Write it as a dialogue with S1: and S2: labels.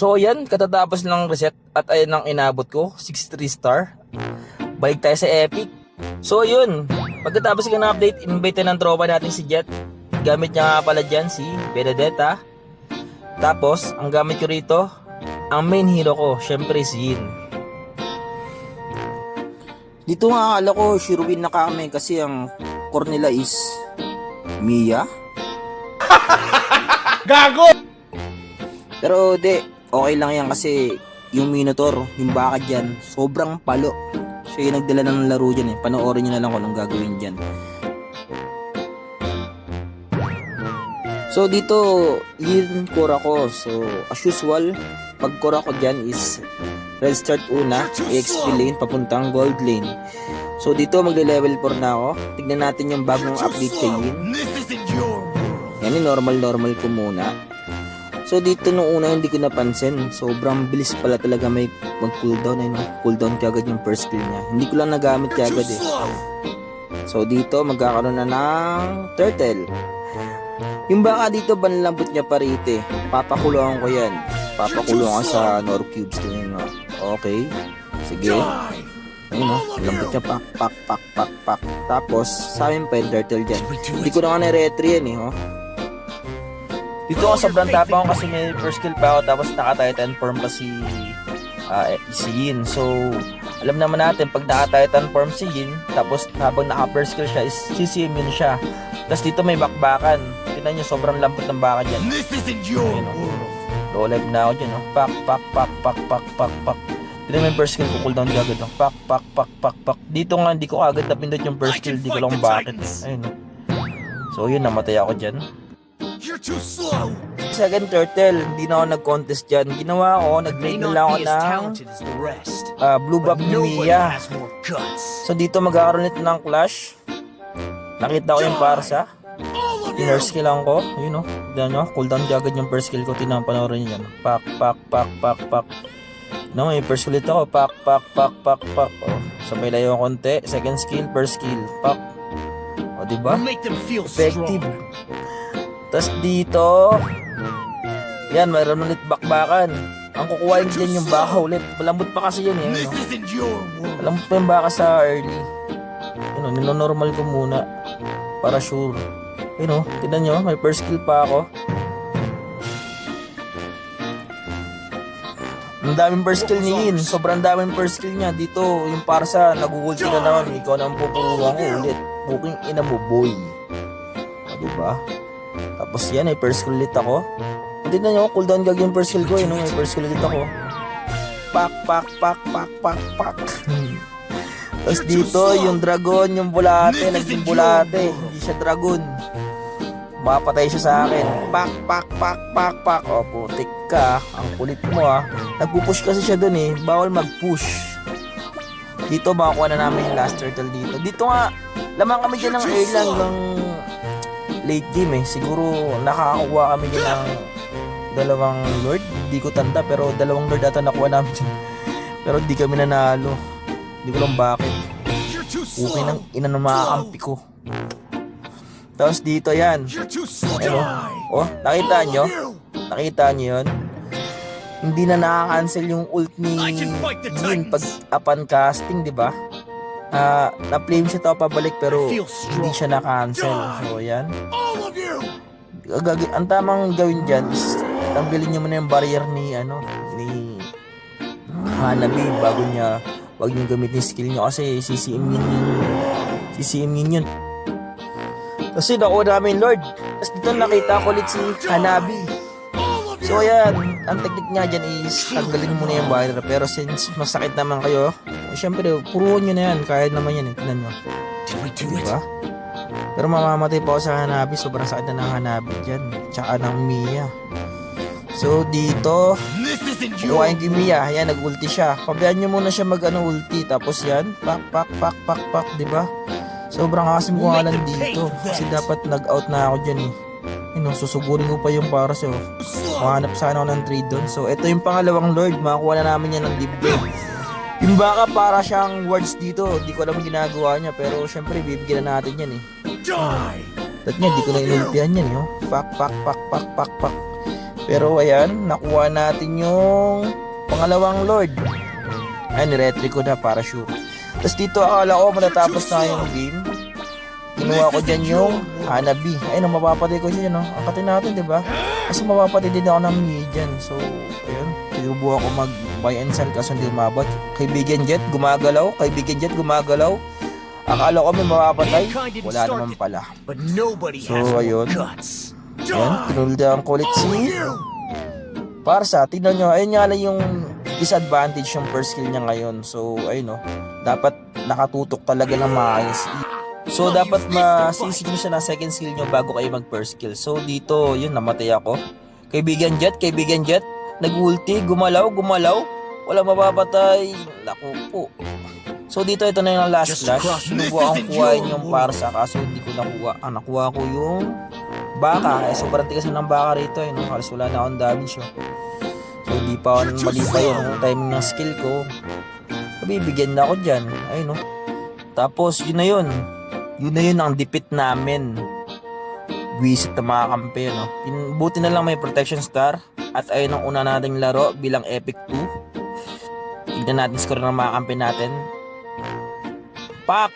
S1: So yan, katatapos ng reset at ayun ang inabot ko, 63 star. Balik tayo sa Epic. So yun, pagkatapos ng update, invite ng tropa natin si Jet. Gamit niya nga pala dyan si Benedetta. Tapos, ang gamit ko rito, ang main hero ko, syempre si Yin. Dito nga akala ko sure win na kami kasi ang core nila is Mia.
S2: Gago!
S1: Pero de, okay lang yan kasi yung Minotaur, yung baka dyan, sobrang palo. Siya yung nagdala ng laro dyan eh. Panoorin nyo na lang kung anong gagawin dyan. So dito, yun core ako. So as usual, pag core ako dyan is red start una, EXP lane, papuntang gold lane. So dito magle-level 4 na ako. Tignan natin yung bagong update kay Yin. Yan yung normal ko muna. So dito nung una hindi ko napansin, sobrang bilis pala talaga may mag-cooldown, no? Cooldown kagad yung first skill niya. Hindi ko lang nagamit kagad eh. So dito magkakaroon na ng turtle. Yung baka dito banlambot niya pa rito eh. Papakulungan ko yan. Papakulungan sa Nor Cubes din, no? Okay. Sige. Ayun no, lambot niya pak. Tapos sa amin pa yung turtle dyan. Hindi ko na nga na-retry yan eh, oh. Dito ako sobrang tapang kasi may first skill pa ako tapos naka-titan form pa si Yin. So, alam naman natin pag naka-titan form si Yin tapos habang naka-first skill siya is CC-immune siya. Tapos dito may bakbakan. Tingnan niyo sobrang lambot ng baka diyan. Ayun, low life na ako diyan, no. Pak. Tingnan mo yung first skill ko cooldown agad, no. Pak. Dito nga hindi ko agad napindot yung first skill, di ko lang bakit. Ayun, no. So, yun namatay ako diyan.
S2: You're too slow.
S1: Second turtle, hindi na ako nag-contest dyan. Ginawa ko, nag-make na lang ako ng blue buff ni Mia. So dito magkakaroon nito ng clash. Nakita ko yung parsa. Inner skill lang ko. Ayun o. Diyan nyo, cooldown agad yung first skill ko. Tinapanoorin nyo yan. Pak. No, may first skill ito ako. Pak. O, sabay layo konti. Second skill, first skill. Pak. O diba? Effective. Tapos dito, yan, mayroon ulit bakbakan. Ang kukuhain din yung baka ulit. Malambot pa kasi yun eh. No? Malambot pa yung baka sa early. Yun, nilonormal ko muna. Para sure. Yun o, tignan nyo, may first skill pa ako. Ang daming first skill ni Yin. Sobrang daming first skill niya. Dito, yung parsa, nag-ulti na naman. Ikaw na ang pupuluhan ko ulit. Booking ina mo, boy. O, diba? Tapos yan, may first skill ulit ako. Hindi na nyo, cooldown gag yung first skill ko. May first skill ulit ako. Pak. Tapos dito, yung dragon, yung bulate, naging bulate. Hindi siya dragon. Mapatay siya sa akin. Pak. O, putik ka. Ang kulit mo ah. Nagpupush kasi siya dun eh. Bawal mag-push. Dito, makakuha na namin yung last turtle dito. Dito nga, lamang kami dyan ng airlang ng late game eh. Siguro nakakakuha kami din ng dalawang lord. Hindi ko tanda pero dalawang lord ata nakuha namin dyan. Pero hindi kami nanalo. Hindi ko lang bakit. Okay nang ina na makakampi ko. Tapos dito yan. Ano? Oh, nakita nyo? Nakita nyo yun? Hindi na nakaka-cancel yung ult ni Yin pag upon casting, di ba? Na-flame siya tao pabalik pero hindi siya na-cancel. So yan. Ang tamang gawin dyan is tanggalin nyo muna yung barrier ni Hanabi bago niya wag nyo gamitin skill nyo kasi CCM yun. Kasi nakuha namin Lord. Tapos dito nakita ko ulit si Hanabi. So ayan, ang technique niya dyan is tanggalin muna yung barrier. Pero since masakit naman kayo, syempre puruan nyo na yan. Kaya naman yan, tignan nyo. Diba? Pero mamamatay pa ako sa Hanabi. Sobrang sakit na ng Hanabi dyan. Tsaka ng Mia. So dito, kuhain ko yung Mia. Ayan, nag-ulti siya. Pabayaan nyo muna siya mag-ulti. Tapos yan, pak. Diba? Sobrang kasim ko nga lang dito. Kasi dapat nag-out na ako dyan eh. Susugurin ko pa yung para so mahanap sana ako ng trade doon. So ito yung pangalawang lord. Makakuha na namin yan ng libre. Yung baka para siyang words dito. Hindi ko alam ginagawa niya. Pero syempre bibigyan na natin yan eh. Dahil nga di ko na inultihan yan eh. Pak. Pero ayan, nakuha natin yung pangalawang Lord. Ay, niretry ko na para sure. Tapos dito akala ko matatapos na yung game. Kinuha ko dyan yung Hanabi. Ayun, mapapatay ko siya, no? Ang katin natin, di ba? Kasi mapapatay din ako ng Mii dyan. So, ayun. Sinubukan ko mag-buy and sell kaso hindi umabot. Kaibigan Jet, gumagalaw. Kaibigan Jet, gumagalaw. Akala ko may mapapatay. Wala naman pala.
S2: But nobody
S1: So,
S2: has more
S1: ayun.
S2: guts.
S1: Ayun, tinuldahan ko ulit si Parsa. Tignan nyo, ayun nga lang yung disadvantage yung first skill niya ngayon. So, ayun, no. Dapat nakatutok talaga ng maayos. So, dapat masisig nyo siya ng second skill nyo bago kayo mag-first skill. So, dito, yun, namatay ako. Kaibigan Jet, nag-ulti, gumalaw. Wala mapapatay. Naku po. So, dito, ito na yung last flash. Sinubukan kong kuhain yung Parsa, kaso hindi ko nakuha. Nakuha ko yung baka. Sobrang tigas ng baka rito. No? Halos wala na akong damage. So, di pa ako mali pa yung timing ng skill ko. Bibigyan na ako dyan. Ayun, no? Tapos, yun na yun. Yun na yun ang dipit namin. Visit ng mga kampe, no? Buti na lang may protection star. At ayun ang una nating laro bilang Epic 2. Tignan natin score ng mga kampe natin. Pak!